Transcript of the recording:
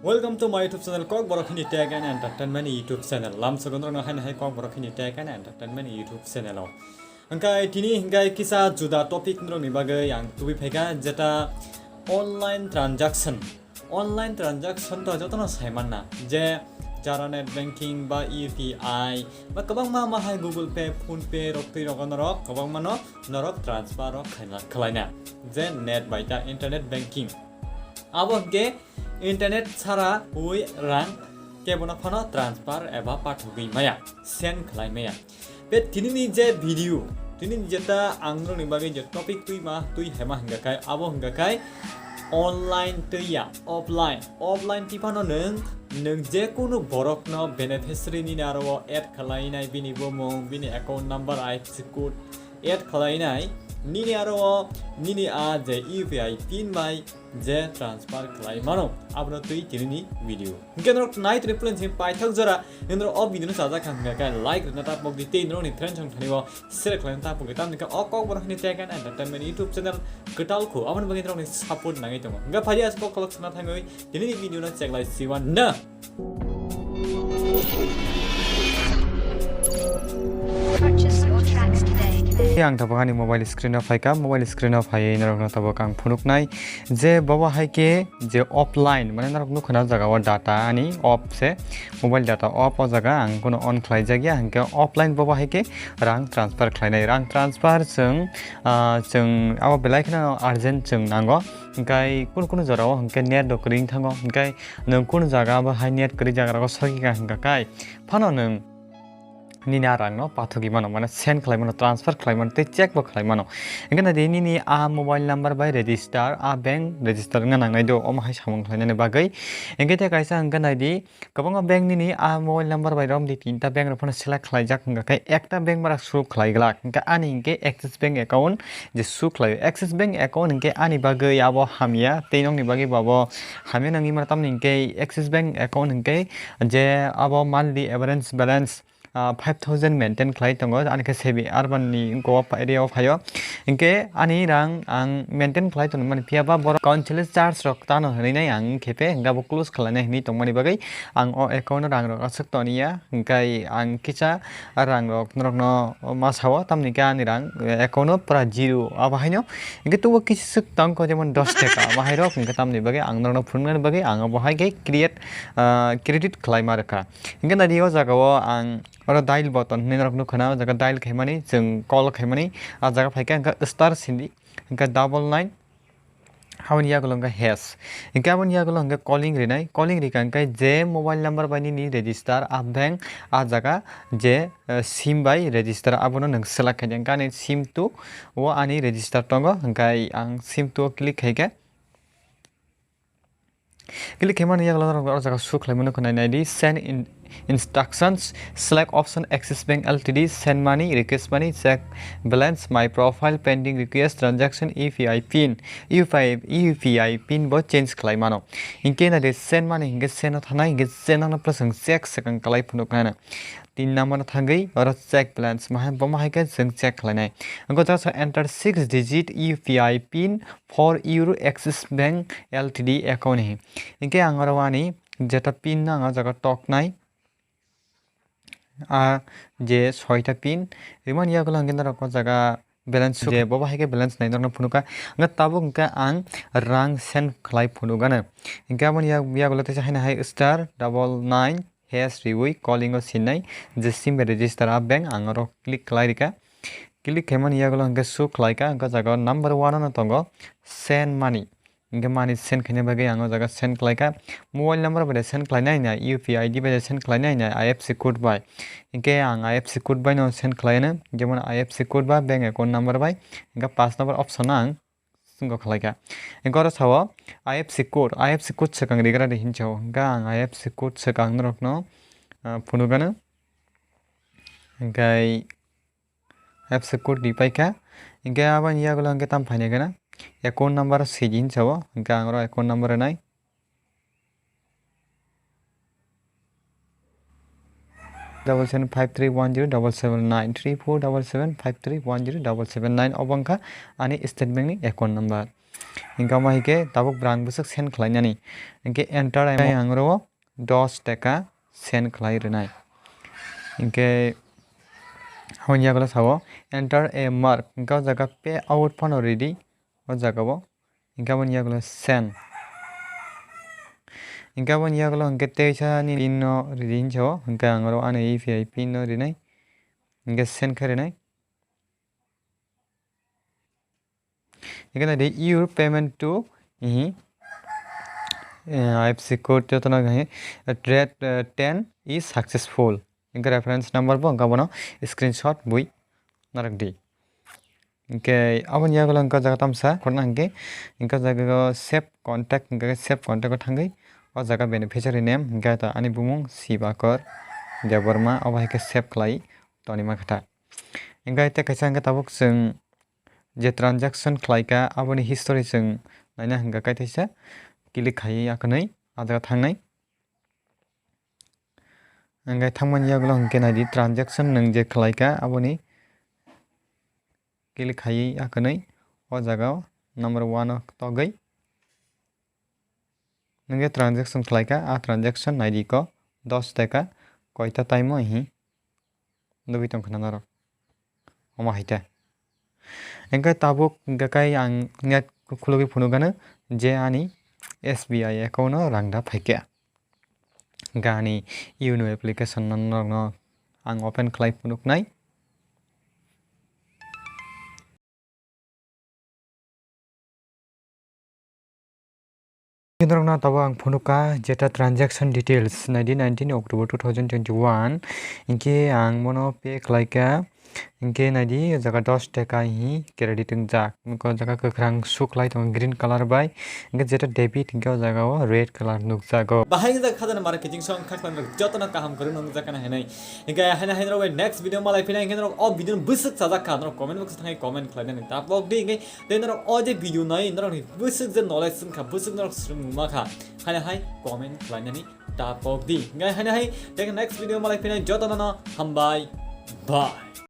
Welcome to my YouTube channel Kokborok ni tag and entertainment YouTube channel. Lam sagondro na hai Kokborok ni tag and entertainment YouTube channel. Angkai tini hinggai kisah juda topik ndrong ni bagai yang tubi phega jeta online transaction. Online transaction to joto na saiman na je jara net banking ba UPI ba kabang ma hai Google Pay, Phone Pay rok tui rok norok kabang ma no norok transfer rok khwlainai je net by ta internet banking. Abo ke internet छारा हुई रां केबोना फनो transfer एबा पाठुगै माया सेन खलाय माया बे तिनिनि जे video तिनिनि जेता आंग्रो नि बागै जे topic तुई हेमा हंगाखाय आबो हंगाखाय online तैया ऑफलाइन टिफानो नों जे कुनु बरक न बेनिफिशियरी नि नारो एड खलायनाय बिनि बोमो बिनि account number IFSC code add खलायनाय Nini aro nini a je UPI pin mai je transfer khlai mano abno tui tinini video genro night reference in pai thak jara genro of video sa ja khang ka like na ta pok di te no ni friend chang thani bo share khlai ta pok tam ni ka ok ok ni tag and entertainment YouTube channel ketal ko amon bagi ni support nangai tong ga phari as ko collection na thangoi tinini video na check lai siwan na Purchase your tracks today. Yang tabakani mobile screen of haika mobile screen of hai narokna tabakang phunuk nai je baba haike je offline mane naroknu khana jaga wa data ani off se mobile data off o jaga ang kono on khlai jagya hangke offline baba haike rang transfer khlainai rang transfer जों abo belai khana urgent जों nango hingkai kun jarao hingke net do kring thango hingkai nong kun jaga ba hai net kri jaga ro sorgi ka hingkai phano nong nini arang no pathogi mano mane send khlai mano transfer khlai mano te check bo khlai mano engana de nini a mobile number by register a bank register nga nangai do om hai samung khlainani bagai engete kaisa engana di kabanga bank nini a mobile number by rom di tinta bank ro phone select khlai jak nga kai ekta bank mara su khlai glak engka ani engke access bank account je su khlai access bank account engke ani bagai abo hamia teinong ni bagai babo hamia nangi mara tam engke access bank account engke je abo monthly average balance 5000 maintain khlai tongo ani ke sebi urban ni go area of hayo inke ani rang ang maintain khlai ton mani pia ba bor council charge rok ta no hni nai ang kepe nga bo close khlane hni tong mani bagai ang o account rang rok asuk tonia ingkai ang kicha rang rok norok no masawa tamni ka ani rang account pura zero aba haino inke tu kis suk tang ko jemon 10 taka ma hai rok ingke tamni bagai ang norok no phungan bagai ang bo hai ge create credit khlai marka inke na dio jaga o ang oro dial button ni rok nukhana jaga dial khaimani jeng call khaimani a jaga phaika angka star sindi angka 99 hawan ya golonga has ingka abon ya golonga calling rinai calling ri angka je mobile number bani ni register a bank a jaga je sim by register abono nang select khai angka ni sim tu o ani register tongo angka ang sim tu click khaika click khaimani ya golonga jaga su khlaimani khonai nai di send in instructions select option Axis Bank Ltd send money request money check balance my profile pending request transaction UPI pin bo change khlai mano inke na de send money inge send thanai inge send na plus check second kalai phunuk na tin number thangai or check balance ma bo ma haike jeng check khlainai ango just enter 6 digit UPI pin for euro Axis Bank Ltd account hi inke angarwani jeta pin na anga jaga tok nai je 6ta pin riman ya golang gendara ko jaga balance je boba haike balance nai dorna phunuka nga tabo nga ang rang send khlai phunuga na inga mon ya golate haina hai star 99 has riwi calling o sinai je sim register a bank angaro click khlai rika click keman ya golang ga su khlai ka nga jaga number 1 na tongo send money inga money send khine bagai ango jaga send khlai ka mobile number ba send khlai nai na UPI ID ba send khlai nai na IFSC code by inke ang IFSC code by no send khlai na jemon IFSC code ba bank account number by inga 5 number option ang singo khlai ka ingora sawo IFSC code sekang rigara de hinchao inga ang IFSC code sekang rok no phunugana ingai IFSC code di pai ka inga aban ya golang ke tam phaine gana account number sejin chawo inka angro account number nai 7753107793477753107779 obangka ani state bank ni account number Hingga mahike tabuk brang busuk send khwlainani hingke enter angro 10 taka send khlai rwnai hingke honi agla sawo enter a mark hingka jaga pay out phano ready o jaga o hingka boni agla send hingka boni agla hingke teisa ni pin no ready hinjo hingka angro ano API pin no rinai hingke send khay rinai hingka your payment to IFC code to na gahe rate 10 is successful hingka reference number bo hingka bono screenshot bui narak di hingke aboni agla hingka jaga tamsa korna hingka jaga save contact hingka save contact o thangai o jaga beneficiary name hingka ta ani bumung sibakor deborma oba hingke save khlai tonima khatha hingka te kaisa hingka tabuk jeng je transaction khlaika aboni history jeng naina hingka kaitaisa click khai akanai ajaga thangnai hingka thangmani agla hingke naidi transaction nang je khlaika aboni click khai akanai o jaga number 1 o togai nangge transaction khlaika a transaction ID ko 10 taka koita time o nubi tong khana narok oma haita hingka tabuk hingka kai ang net khulugi phunukano je ani SBI account o rang da phaikya hingka ani UNO application no ang open khlai phunuknai Kendrokna tabo ang phunuka jeta transaction details 19 October 2021 inke ang mono pay khlaika inke naidi jaga 10 taka credit jak ko jaga kwkrang suklai tong green color bai inke jeta debit inke jaga o red color nukjago Bahai jaga khadana marketing song khaklan jotona kaham koru nang jaka na henai hingga hana henro next video malai pina henro o video busuk sajak khadro comment box thangai comment khlaina tapok di ngai denro o je video nai nro busuk je knowledge sun kha busuk nro sruma kha hana hai comment khlaina ni tapok di ngai hana hai next video malai pina jotona na hambai bye